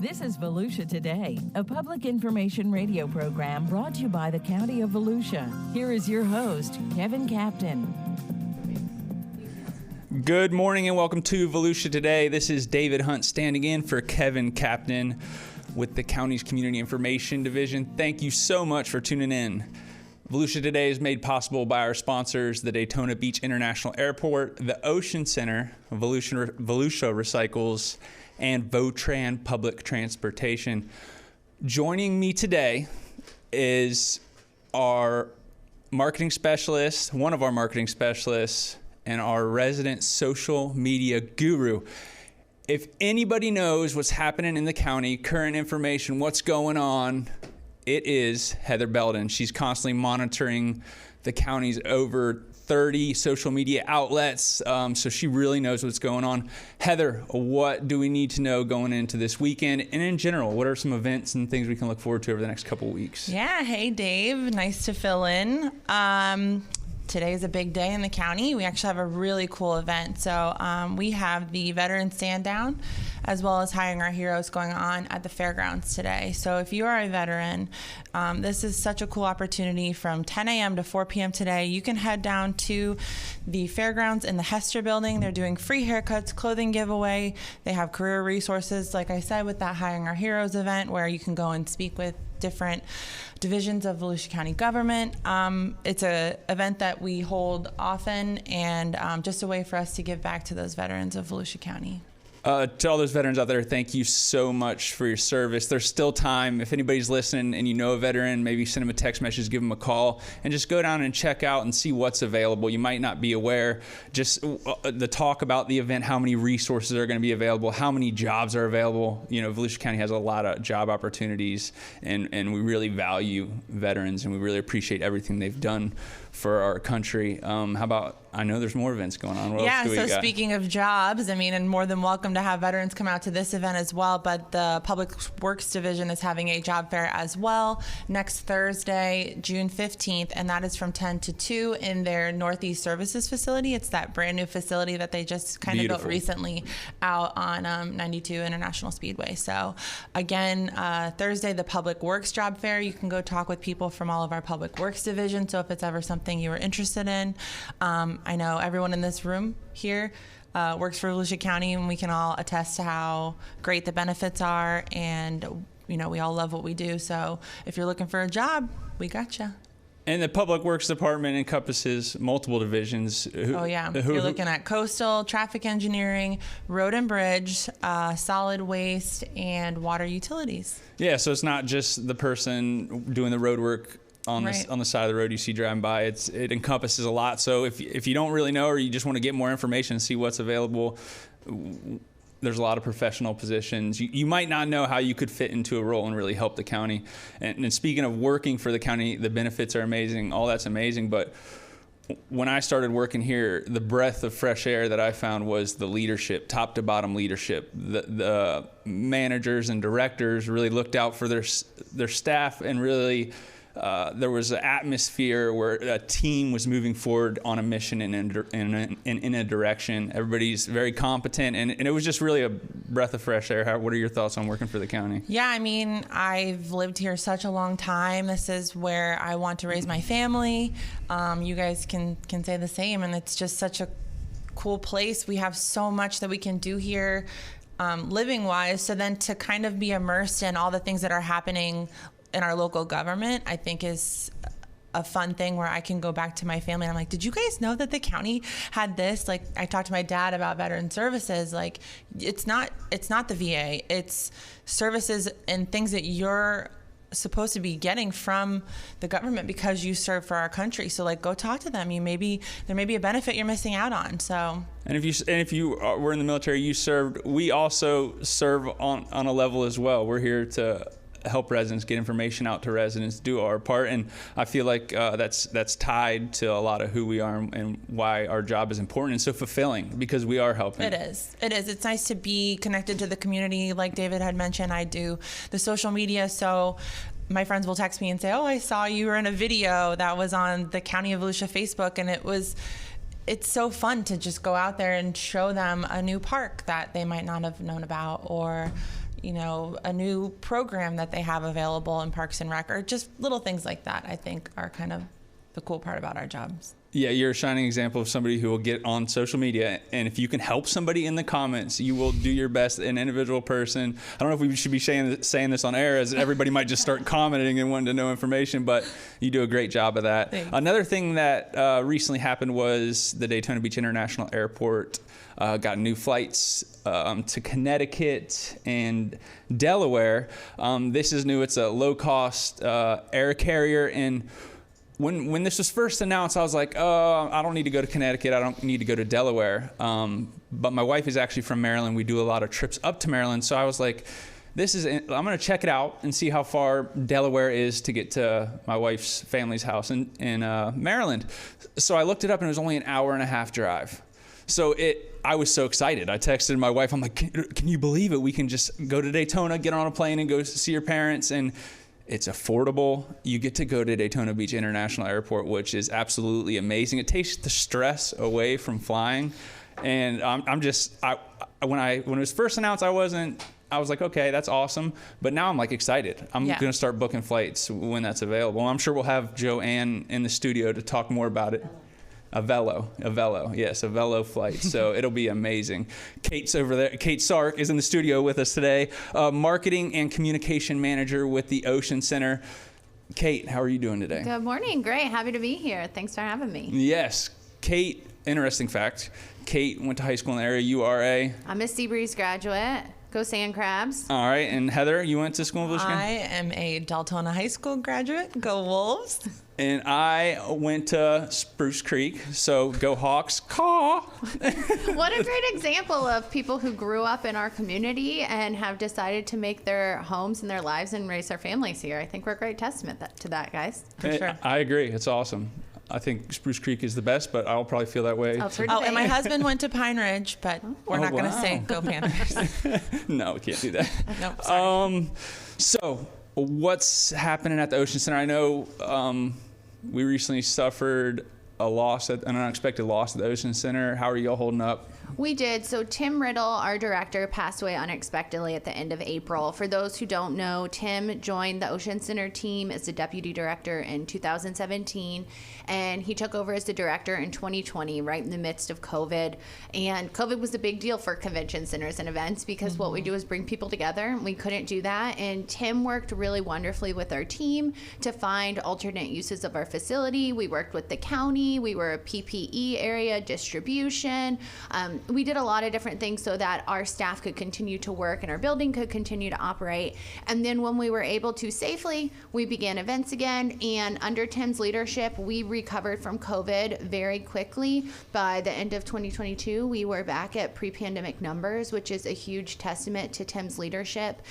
This is Volusia Today, a public information radio program brought to you by the County of Volusia. Here is your host, Kevin Captain. Good morning and welcome to Volusia Today. This is David Hunt standing in for Kevin Captain with the county's Community Information Division. Thank you so much for tuning in. Volusia Today is made possible by our sponsors, the Daytona Beach International Airport, the Ocean Center, Volusia Recycles, and Votran Public Transportation. Joining me today is our marketing specialist, one of our marketing specialists, and our resident social media guru. If anybody knows what's happening in the county, current information, what's going on, it is Heather Belden. She's constantly monitoring the county's over 30 social media outlets, so she really knows what's going on. Heather, what do we need to know going into this weekend? And in general, what are some events and things we can look forward to over the next couple of weeks? Yeah, hey Dave, nice to fill in. Today is a big day in the county. We actually have a really cool event. So we have the Veteran Stand Down as well as Hiring Our Heroes going on at the fairgrounds today. So if you are a veteran, this is such a cool opportunity from 10 a.m. to 4 p.m. today. You can head down to the fairgrounds in the Hester building. They're doing free haircuts, clothing giveaway. They have career resources, like I said, with that Hiring Our Heroes event where you can go and speak with different divisions of Volusia County government. It's an event that we hold often and just a way for us to give back to those veterans of Volusia County. To all those veterans out there, thank you so much for your service. There's still time. If anybody's listening and you know a veteran, maybe send them a text message, give them a call, and just go down and check out and see what's available. You might not be aware. Just the talk about the event, how many resources are going to be available, how many jobs are available. You know, Volusia County has a lot of job opportunities, and we really value veterans, and we really appreciate everything they've done for our country. How about, I know there's more events going on. What else do we got? Speaking of jobs, I mean, and more than welcome to have veterans come out to this event as well, but the Public Works Division is having a job fair as well next Thursday, June 15th, and that is from 10 to 2 in their Northeast Services facility. It's that brand new facility that they just kind of built recently out on 92 International Speedway. So again, Thursday, the Public Works job fair. You can go talk with people from all of our Public Works Division, so if it's ever something you were interested in. I know everyone in this room here works for Volusia County, and we can all attest to how great the benefits are, and you know, we all love what we do. So if you're looking for a job, we got you. And the Public Works Department encompasses multiple divisions. You're looking at coastal, traffic engineering, road and bridge, solid waste, and water utilities. Yeah, so it's not just the person doing the road work on the side of the road you see driving by. It encompasses a lot. So if you don't really know, or you just want to get more information and see what's available, there's a lot of professional positions. You might not know how you could fit into a role and really help the county. And speaking of working for the county, the benefits are amazing. All that's amazing. But when I started working here, the breath of fresh air that I found was the leadership, top to bottom leadership. The managers and directors really looked out for their staff, and really there was an atmosphere where a team was moving forward on a mission and in a direction. Everybody's very competent, and it was just really a breath of fresh air. What are your thoughts on working for the county? Yeah, I mean, I've lived here such a long time. This is where I want to raise my family. You guys can say the same, and it's just such a cool place. We have so much that we can do here living wise. So then to kind of be immersed in all the things that are happening in our local government, I think is a fun thing where I can go back to my family and I'm like, did you guys know that the county had this? Like, I talked to my dad about veteran services. Like, it's not the VA, it's services and things that you're supposed to be getting from the government because you serve for our country. So like, go talk to them. There may be a benefit you're missing out on. So, and if you were in the military, you served. We also serve on a level as well. We're here to help residents, get information out to residents, do our part, and I feel like that's tied to a lot of who we are and why our job is important and so fulfilling, because we are helping. It is. It's nice to be connected to the community. Like David had mentioned, I do the social media, so my friends will text me and say, oh, I saw you were in a video that was on the County of Volusia Facebook, and it's so fun to just go out there and show them a new park that they might not have known about, or a new program that they have available in Parks and Rec, or just little things like that, I think are kind of the cool part about our jobs. Yeah, you're a shining example of somebody who will get on social media, and if you can help somebody in the comments, you will do your best. An individual person. I don't know if we should be saying this on air, as everybody might just start commenting and wanting to know information, but you do a great job of that. Thanks. Another thing that recently happened was the Daytona Beach International Airport got new flights to Connecticut and Delaware. This is new. It's a low-cost air carrier, and when this was first announced, I was like, oh, I don't need to go to Connecticut. I don't need to go to Delaware. But my wife is actually from Maryland. We do a lot of trips up to Maryland. So I was like, I'm going to check it out and see how far Delaware is to get to my wife's family's house in Maryland. So I looked it up, and it was only an hour and a half drive. So I was so excited. I texted my wife. I'm like, can you believe it? We can just go to Daytona, get on a plane, and go see your parents. And it's affordable. You get to go to Daytona Beach International Airport, which is absolutely amazing. It takes the stress away from flying. And when it was first announced, I was like, okay, that's awesome. But now I'm like excited. I'm going to start booking flights when that's available. I'm sure we'll have Joanne in the studio to talk more about it. A Velo, yes, a Velo flight. So it'll be amazing. Kate's over there. Kate Sark is in the studio with us today, marketing and communication manager with the Ocean Center. Kate, how are you doing today? Good morning. Great. Happy to be here. Thanks for having me. Yes. Kate, interesting fact. Kate went to high school in the area. You are I'm a Seabreeze graduate. Go Sand Crabs. All right. And Heather, you went to school in Volusia County? I am a Deltona High School graduate. Go Wolves. And I went to Spruce Creek, so go Hawks. Caw! What a great example of people who grew up in our community and have decided to make their homes and their lives and raise their families here. I think we're a great testament to that, guys. For sure. I agree. It's awesome. I think Spruce Creek is the best, but I'll probably feel that way. And my husband went to Pine Ridge, but we're not going to say go Panthers. No, we can't do that. Nope, sorry. So what's happening at the Ocean Center? I know we recently suffered an unexpected loss at the Ocean Center. How are y'all holding up? We did. So Tim Riddle, our director, passed away unexpectedly at the end of April. For those who don't know, Tim joined the Ocean Center team as the deputy director in 2017, and he took over as the director in 2020, right in the midst of COVID. And COVID was a big deal for convention centers and events because what we do is bring people together. We couldn't do that, and Tim worked really wonderfully with our team to find alternate uses of our facility. We worked with the county. We were a PPE area, distribution. We did a lot of different things so that our staff could continue to work and our building could continue to operate. And then when we were able to safely, we began events again. And under Tim's leadership, we recovered from COVID very quickly. By the end of 2022, we were back at pre-pandemic numbers, which is a huge testament to Tim's leadership.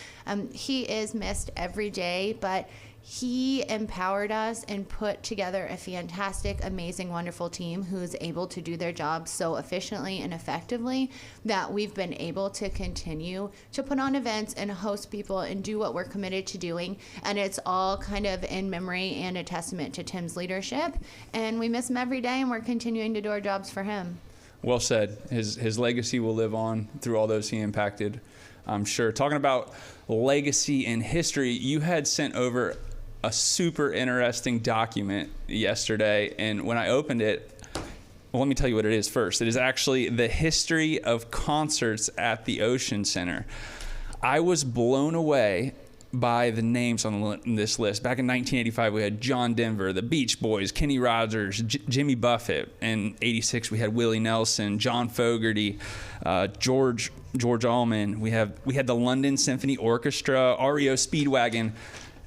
He is missed every day, but he empowered us and put together a fantastic, amazing, wonderful team who's able to do their job so efficiently and effectively that we've been able to continue to put on events and host people and do what we're committed to doing. And it's all kind of in memory and a testament to Tim's leadership. And we miss him every day, and we're continuing to do our jobs for him. Well said. His legacy will live on through all those he impacted, I'm sure. Talking about legacy and history, you had sent over a super interesting document yesterday, and when I opened it, well, let me tell you what it is first. It is actually the history of concerts at the Ocean Center. I was blown away by the names on this list. Back in 1985, we had John Denver, the Beach Boys, Kenny Rogers, Jimmy Buffett. In '86, we had Willie Nelson, John Fogerty, George Allman. We had the London Symphony Orchestra, REO Speedwagon.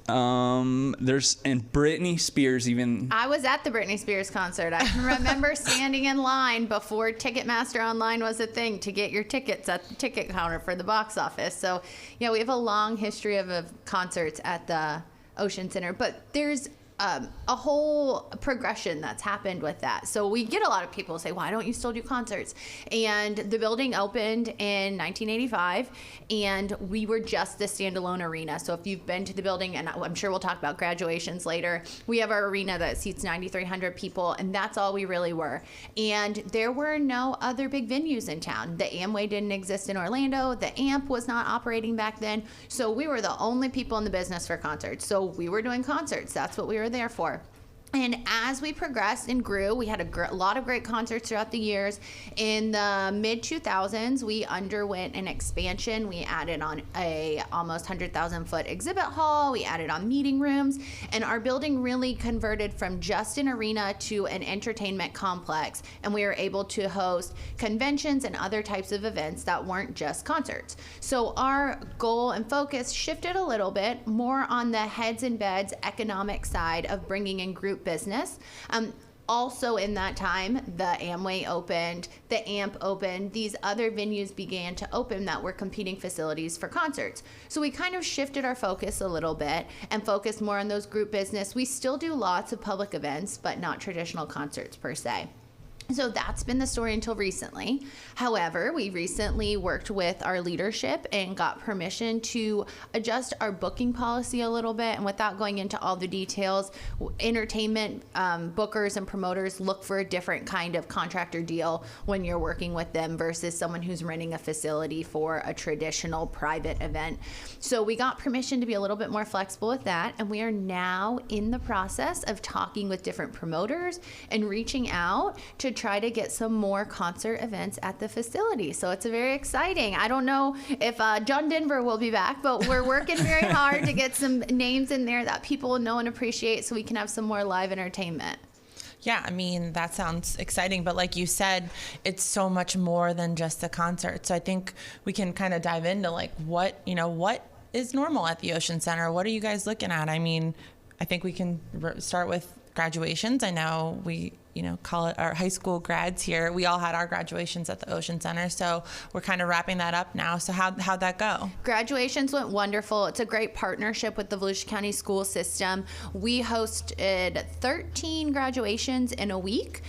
And Britney Spears even. I was at the Britney Spears concert. I can remember standing in line before Ticketmaster Online was a thing to get your tickets at the ticket counter for the box office. So, we have a long history of concerts at the Ocean Center. But there's a whole progression that's happened with that. So we get a lot of people say, why don't you still do concerts? And the building opened in 1985, and we were just the standalone arena. So if you've been to the building, and I'm sure we'll talk about graduations later, we have our arena that seats 9,300 people, and that's all we really were. And there were no other big venues in town. The Amway didn't exist in Orlando. The AMP was not operating back then. So we were the only people in the business for concerts. So we were doing concerts. That's what we were there for. And as we progressed and grew, we had a lot of great concerts throughout the years. In the mid-2000s, we underwent an expansion. We added on a almost 100,000-foot exhibit hall. We added on meeting rooms. And our building really converted from just an arena to an entertainment complex. And we were able to host conventions and other types of events that weren't just concerts. So our goal and focus shifted a little bit more on the heads and beds economic side of bringing in group business. Also in that time, the Amway opened, the AMP opened, these other venues began to open that were competing facilities for concerts. So we kind of shifted our focus a little bit and focused more on those group business. We still do lots of public events, but not traditional concerts per se. So that's been the story until recently. However, we recently worked with our leadership and got permission to adjust our booking policy a little bit. And without going into all the details, entertainment bookers and promoters look for a different kind of contractor deal when you're working with them versus someone who's renting a facility for a traditional private event. So we got permission to be a little bit more flexible with that. And we are now in the process of talking with different promoters and reaching out to try to get some more concert events at the facility. So it's very exciting. I don't know if John Denver will be back, but we're working very hard to get some names in there that people know and appreciate so we can have some more live entertainment. Yeah, I mean, that sounds exciting, but like you said, it's so much more than just a concert. So I think we can kind of dive into like what is normal at the Ocean Center? What are you guys looking at? I mean, I think we can start with graduations. I know we call it our high school grads here. We all had our graduations at the Ocean Center, so we're kind of wrapping that up now. So how'd that go? Graduations went wonderful. It's a great partnership with the Volusia County school system. We hosted 13 graduations in a week.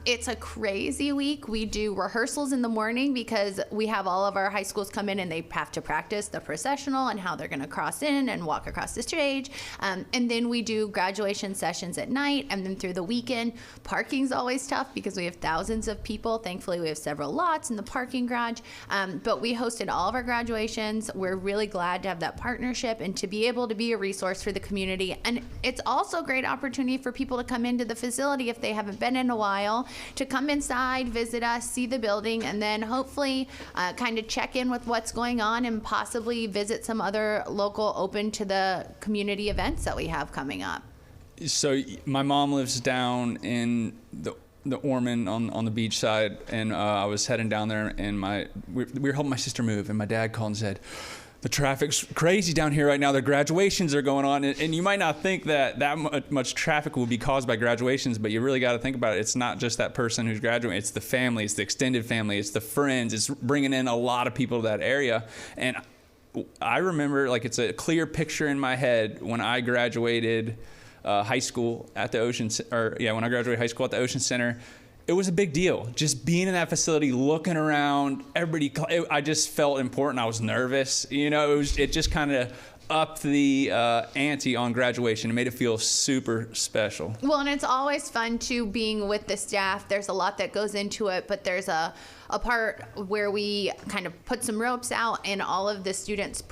It's a crazy week. We do rehearsals in the morning because we have all of our high schools come in and they have to practice the processional and how they're going to cross in and walk across the stage. And then we do graduation sessions at night, and then through the weekend, parking's always tough because we have thousands of people. Thankfully, we have several lots in the parking garage, but we hosted all of our graduations. We're really glad to have that partnership and to be able to be a resource for the community. And it's also a great opportunity for people to come into the facility if they haven't been in a while, to come inside, visit us, see the building, and then hopefully kind of check in with what's going on and possibly visit some other local open to the community events that we have coming up. So my mom lives down in the Ormond on the beach side, and I was heading down there, and we were helping my sister move, and my dad called and said, the traffic's crazy down here right now. The graduations are going on, and you might not think that much traffic will be caused by graduations, but you really got to think about it. It's not just that person who's graduating. It's the family. It's the extended family. It's the friends. It's bringing in a lot of people to that area. And I remember, like, it's a clear picture in my head when I graduated high school at the when I graduated high school at the Ocean Center. It was a big deal. Just being in that facility, looking around, I just felt important. I was nervous. It just kind of upped the ante on graduation. It made it feel super special. Well, and it's always fun too, being with the staff. There's a lot that goes into it, but there's a part where we kind of put some ropes out and all of the students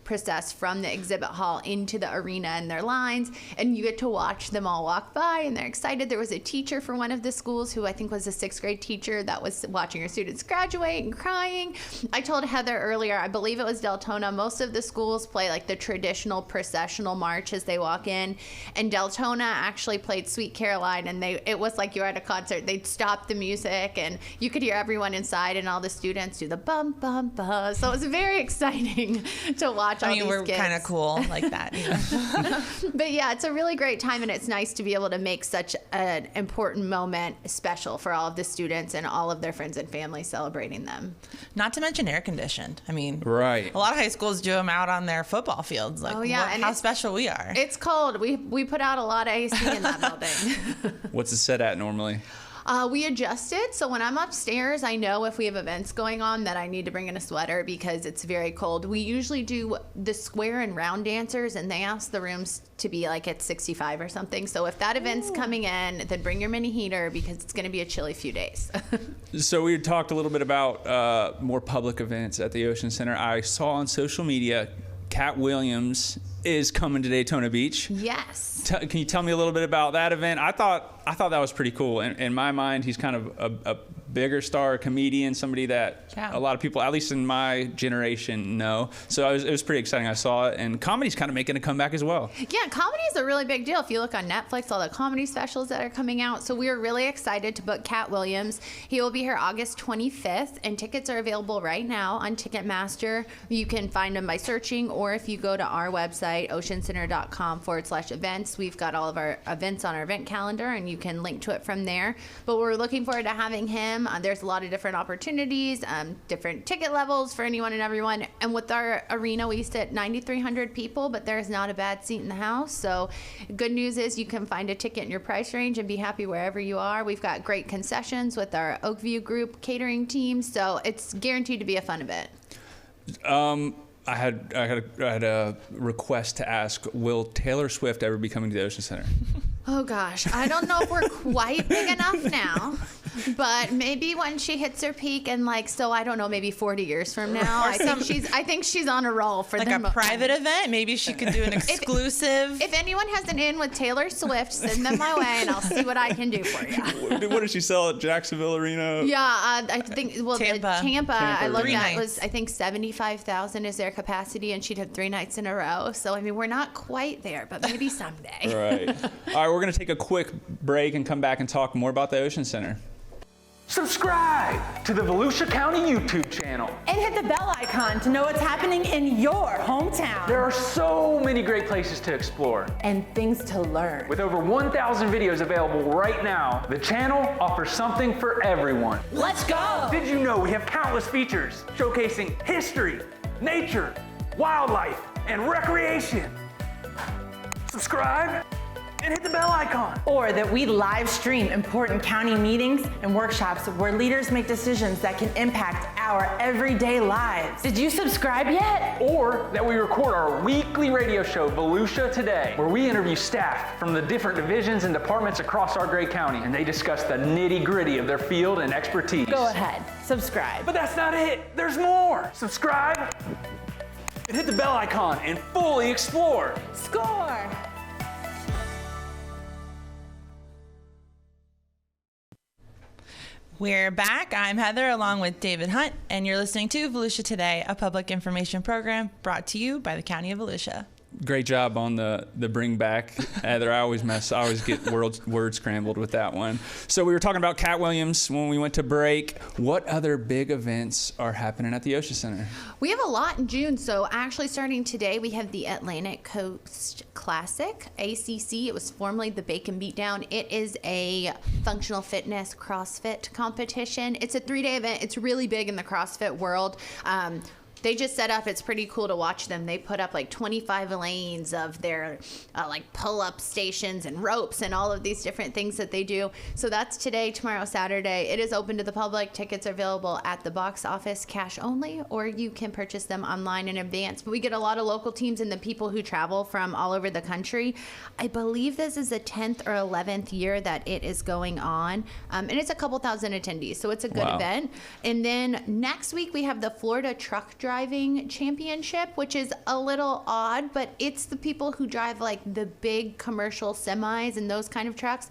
process from the exhibit hall into the arena in their lines, and you get to watch them all walk by and they're excited. There was a teacher for one of the schools who I think was a 6th grade teacher that was watching her students graduate and crying. I told Heather earlier, I believe it was Deltona, most of the schools play like the traditional processional march as they walk in, and Deltona actually played Sweet Caroline, and it was like you were at a concert. They'd stop the music and you could hear everyone inside and all the students do the bum bum bum. So it was very exciting to watch watch all these kids. We're kind of cool like that. But yeah, it's a really great time, and it's nice to be able to make such an important moment special for all of the students and all of their friends and family celebrating them. Not to mention air conditioned. Right. A lot of high schools do them out on their football fields. Like, and how special we are. It's cold. We put out a lot of AC in that building. What's it set at normally? We adjust it, so when I'm upstairs, I know if we have events going on that I need to bring in a sweater because it's very cold. We usually do the square and round dancers, and they ask the rooms to be like at 65 or something. So if that event's coming in, then bring your mini heater because it's going to be a chilly few days. So we talked a little bit about more public events at the Ocean Center. I saw on social media Cat Williams is coming to Daytona Beach. Yes. Can you tell me a little bit about that event? I thought that was pretty cool. In my mind, he's kind of a bigger star, a comedian, somebody that a lot of people, at least in my generation, know. So it was pretty exciting. I saw it, and comedy's kind of making a comeback as well. Yeah, comedy is a really big deal. If you look on Netflix, all the comedy specials that are coming out. So we are really excited to book Cat Williams. He will be here August 25th, and tickets are available right now on Ticketmaster. You can find them by searching, or if you go to our website, oceancenter.com/events, we've got all of our events on our event calendar, and you can link to it from there. But we're looking forward to having him. There's a lot of different opportunities, different ticket levels for anyone and everyone. And with our arena, we sit 9,300 people, but there's not a bad seat in the house. So good news is you can find a ticket in your price range and be happy wherever you are. We've got great concessions with our Oakview Group catering team. So it's guaranteed to be a fun event. I had a request to ask, will Taylor Swift ever be coming to the Ocean Center? Oh gosh, I don't know if we're quite big enough now, but maybe when she hits her peak and I don't know, maybe 40 years from now. I think she's on a roll for like a private event. Maybe she could do an exclusive. If anyone has an in with Taylor Swift, send them my way and I'll see what I can do for you. What did she sell at Jacksonville Arena? Yeah, I think Tampa I looked at was 75,000 is their capacity, and she'd have 3 nights in a row. So we're not quite there, but maybe someday. Right. All right, we're going to take a quick break and come back and talk more about the Ocean Center. Subscribe to the Volusia County YouTube channel. And hit the bell icon to know what's happening in your hometown. There are so many great places to explore. And things to learn. With over 1,000 videos available right now, the channel offers something for everyone. Let's go! Did you know we have countless features showcasing history, nature, wildlife, and recreation? Subscribe and hit the bell icon. Or that we live stream important county meetings and workshops where leaders make decisions that can impact our everyday lives. Did you subscribe yet? Or that we record our weekly radio show, Volusia Today, where we interview staff from the different divisions and departments across our great county, and they discuss the nitty-gritty of their field and expertise. Go ahead, subscribe. But that's not it. There's more. Subscribe and hit the bell icon and fully explore. Score! We're back. I'm Heather along with David Hunt, and you're listening to Volusia Today, a public information program brought to you by the County of Volusia. Great job on the bring back, Heather. I always get words scrambled with that one. So we were talking about Cat Williams when we went to break. What other big events are happening at the Ocean Center? We have a lot in June. So actually starting today, we have the Atlantic Coast Classic, ACC. It was formerly the Bacon Beatdown. It is a functional fitness CrossFit competition. It's a 3-day event. It's really big in the CrossFit world. They just set up, it's pretty cool to watch them. They put up 25 lanes of their pull-up stations and ropes and all of these different things that they do. So that's today, tomorrow, Saturday. It is open to the public. Tickets are available at the box office, cash only, or you can purchase them online in advance. But we get a lot of local teams and the people who travel from all over the country. I believe this is the 10th or 11th year that it is going on. And it's a couple thousand attendees, so it's a good event. And then next week we have the Florida Truck Driving Championship, which is a little odd, but it's the people who drive the big commercial semis and those kind of trucks.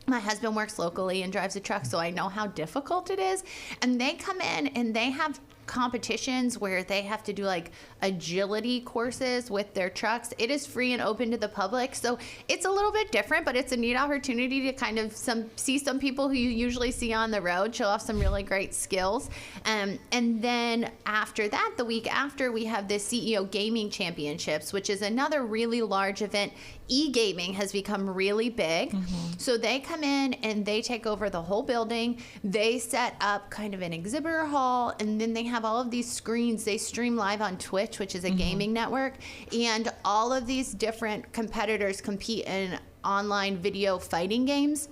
My husband works locally and drives a truck, so I know how difficult it is. And they come in and they have competitions where they have to do like agility courses with their trucks. It is free and open to the public. So it's a little bit different, but it's a neat opportunity to kind of see some people who you usually see on the road, show off some really great skills. And then after that, the week after, we have the CEO Gaming Championships, which is another really large event. E-gaming has become really big. So they come in and they take over the whole building. They set up kind of an exhibitor hall, and then they have all of these screens. They stream live on Twitch, which is a gaming network, and all of these different competitors compete in online video fighting games.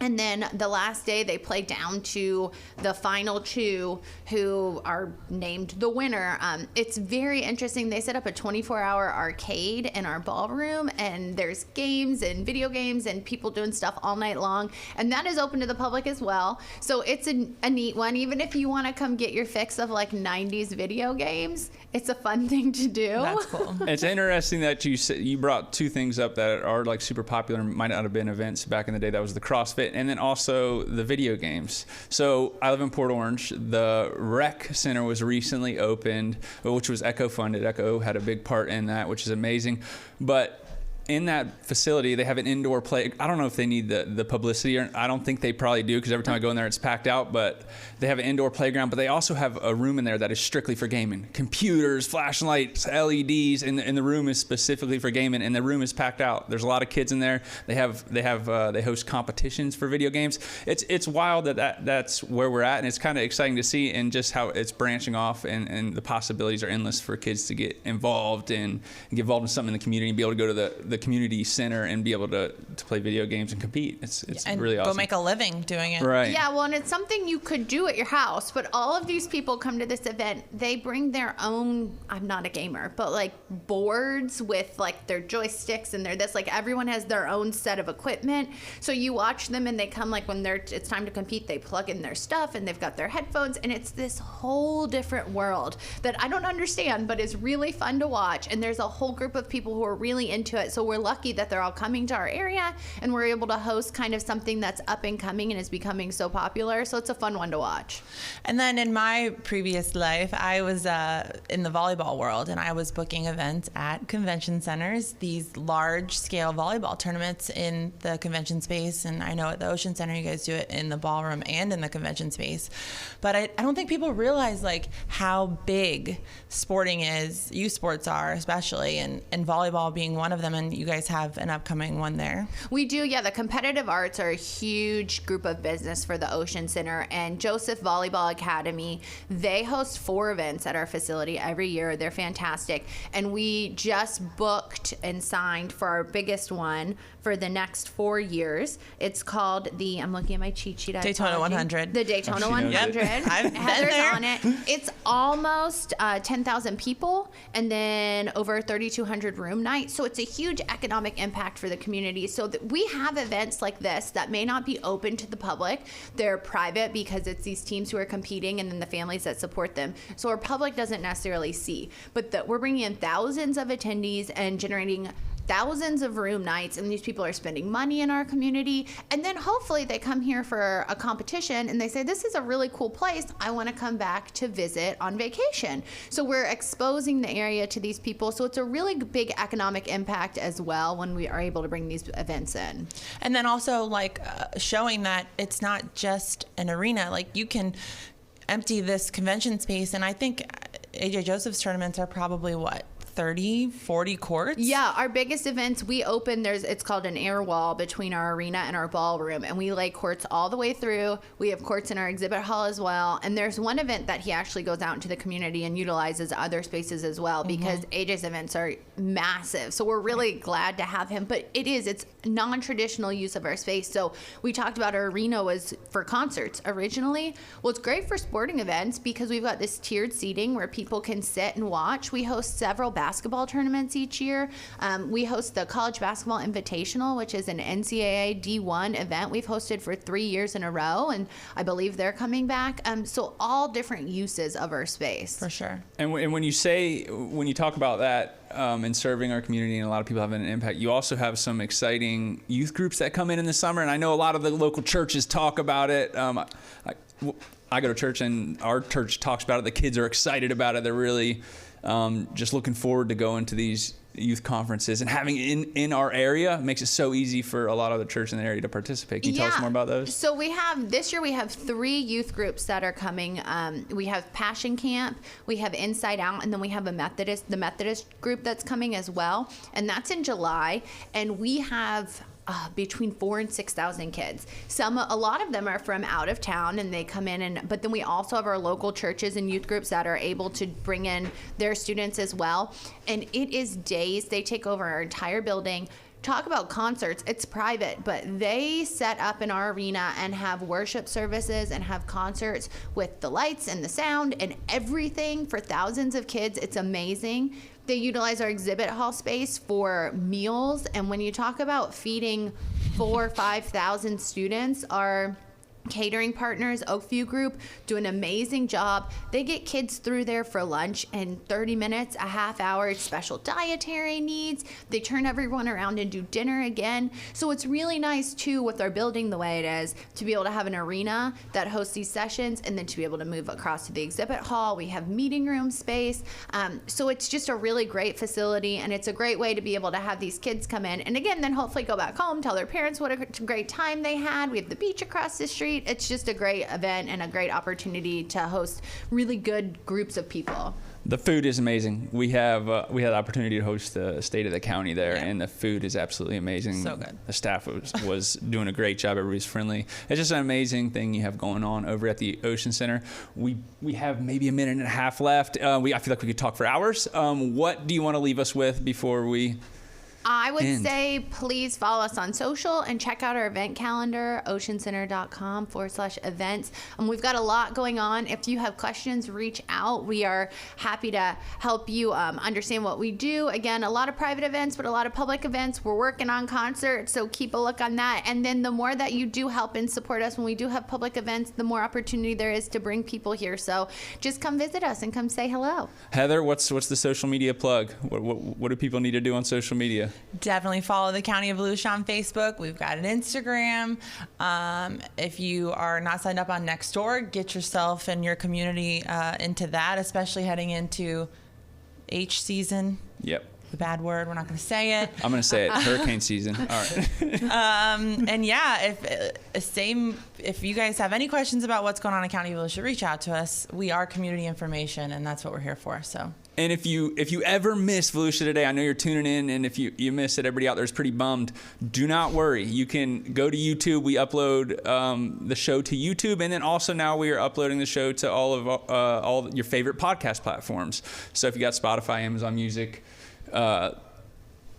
And then the last day, they play down to the final two who are named the winner. It's very interesting. They set up a 24-hour arcade in our ballroom, and there's games and video games and people doing stuff all night long. And that is open to the public as well. So it's a neat one. Even if you want to come get your fix of like 90s video games, it's a fun thing to do. That's cool. It's interesting that you brought two things up that are like super popular and might not have been events back in the day. That was the CrossFit and then also the video games. So I live in Port Orange. The rec center was recently opened, which was Echo funded. Echo had a big part in that, which is amazing. But in that facility, they have an indoor play. I don't know if they need the publicity, or I don't think they probably do, because every time I go in there, it's packed out. But they have an indoor playground. But they also have a room in there that is strictly for gaming. Computers, flashlights, LEDs, and the room is specifically for gaming. And the room is packed out. There's a lot of kids in there. They host competitions for video games. It's wild that's where we're at, and it's kind of exciting to see, and just how it's branching off, and the possibilities are endless for kids to get involved and get involved in something in the community and be able to go to the community center and be able to play video games and compete. It's and really awesome. Go make a living doing it. Right. Yeah, well, and it's something you could do at your house, but all of these people come to this event, they bring their own, I'm not a gamer, but like boards with like their joysticks and like everyone has their own set of equipment. So you watch them and they come like when it's time to compete, they plug in their stuff and they've got their headphones, and it's this whole different world that I don't understand, but is really fun to watch. And there's a whole group of people who are really into it. So we're lucky that they're all coming to our area, and we're able to host kind of something that's up and coming and is becoming so popular. So it's a fun one to watch. And then in my previous life, I was in the volleyball world, and I was booking events at convention centers, these large-scale volleyball tournaments in the convention space. And I know at the Ocean Center, you guys do it in the ballroom and in the convention space. But I don't think people realize like how big sporting is, youth sports are especially, and volleyball being one of them. And you guys have an upcoming one there. We do, yeah. The competitive arts are a huge group of business for the Ocean Center, and Joseph Volleyball Academy, they host 4 events at our facility every year. They're fantastic. And we just booked and signed for our biggest one for the next 4 years. It's called I'm looking at my cheat sheet. Daytona 100. The Daytona 100. I've been Heather's there. on it. It's almost 10,000 people, and then over 3,200 room nights. So it's a huge economic impact for the community. So that we have events like this that may not be open to the public. They're private because it's these teams who are competing and then the families that support them. So our public doesn't necessarily see. But we're bringing in thousands of attendees and generating thousands of room nights, and these people are spending money in our community. And then hopefully they come here for a competition and they say, this is a really cool place. I want to come back to visit on vacation. So we're exposing the area to these people. So it's a really big economic impact as well when we are able to bring these events in. And then also like showing that it's not just an arena. Like you can empty this convention space, and I think AJ Joseph's tournaments are probably 30, 40 courts? Yeah, our biggest events, we open, it's called an air wall between our arena and our ballroom, and we lay courts all the way through. We have courts in our exhibit hall as well, and there's one event that he actually goes out into the community and utilizes other spaces as well, because AJ's events are massive. So we're really glad to have him, but it's non-traditional use of our space. So we talked about our arena was for concerts originally. Well, it's great for sporting events because we've got this tiered seating where people can sit and watch. We host several basketball tournaments each year. We host the College Basketball Invitational, which is an NCAA D1 event we've hosted for 3 years in a row, and I believe they're coming back. So all different uses of our space. For sure. And when you talk about that and serving our community and a lot of people having an impact, you also have some exciting youth groups that come in the summer, and I know a lot of the local churches talk about it. I go to church and our church talks about it. The kids are excited about it. They're really just looking forward to going to these youth conferences, and having it in our area makes it so easy for a lot of the church in the area to participate. Can you tell us more about those? So this year we have 3 youth groups that are coming. We have Passion Camp, we have Inside Out, and then we have the Methodist group that's coming as well. And that's in July. And we have between 4,000 and 6,000 kids. A lot of them are from out of town, and they come in, but then we also have our local churches and youth groups that are able to bring in their students as well. And it is days. They take over our entire building. Talk about concerts. It's private, but they set up in our arena and have worship services and have concerts with the lights and the sound and everything for thousands of kids. It's amazing. They utilize our exhibit hall space for meals. And when you talk about feeding 4,000 or 5,000 students, our catering partners, Oakview Group, do an amazing job. They get kids through there for lunch in 30 minutes, a half hour, special dietary needs. They turn everyone around and do dinner again. So it's really nice too, with our building the way it is, to be able to have an arena that hosts these sessions, and then to be able to move across to the exhibit hall. We have meeting room space. So it's just a really great facility, and it's a great way to be able to have these kids come in and again, then hopefully go back home, tell their parents what a great time they had. We have the beach across the street. It's just a great event and a great opportunity to host really good groups of people. The food is amazing. We had the opportunity to host the state of the county there, and the food is absolutely amazing. So good. The staff was doing a great job. Everybody's friendly. It's just an amazing thing you have going on over at the Ocean Center. We have maybe a minute and a half left. I feel like we could talk for hours. What do you want to leave us with before we I would say please follow us on social and check out our event calendar, oceancenter.com/events. We've got a lot going on. If you have questions, reach out. We are happy to help you understand what we do. Again, a lot of private events, but a lot of public events. We're working on concerts, so keep a look on that. And then the more that you do help and support us when we do have public events, the more opportunity there is to bring people here. So just come visit us and come say hello. Heather, what's the social media plug? What do people need to do on social media? Definitely follow the County of Volusia on Facebook. We've got an Instagram. If you are not signed up on Nextdoor, get yourself and your community into that, especially heading into H season. Yep. The bad word. We're not going to say it. I'm going to say it. Hurricane season. All right. And yeah, if you guys have any questions about what's going on in County of Volusia, reach out to us. We are community information, and that's what we're here for. So. And if you ever miss Volusia Today, I know you're tuning in, and if you miss it, everybody out there is pretty bummed. Do not worry. You can go to YouTube. We upload the show to YouTube, and then also now we are uploading the show to all your favorite podcast platforms. So if you got Spotify, Amazon Music,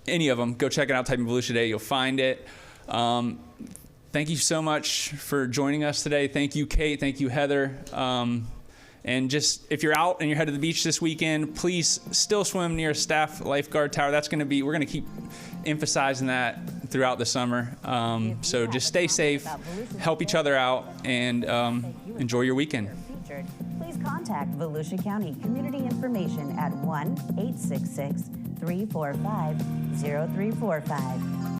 any of them, go check it out. Type in Volusia Today, you'll find it. Thank you so much for joining us today. Thank you, Kate. Thank you, Heather. And just, if you're out and you're headed to the beach this weekend, please still swim near a staff lifeguard tower. We're going to keep emphasizing that throughout the summer. So just stay safe, help each other out, and enjoy your weekend. Please contact Volusia County Community Information at 1-866-345-0345.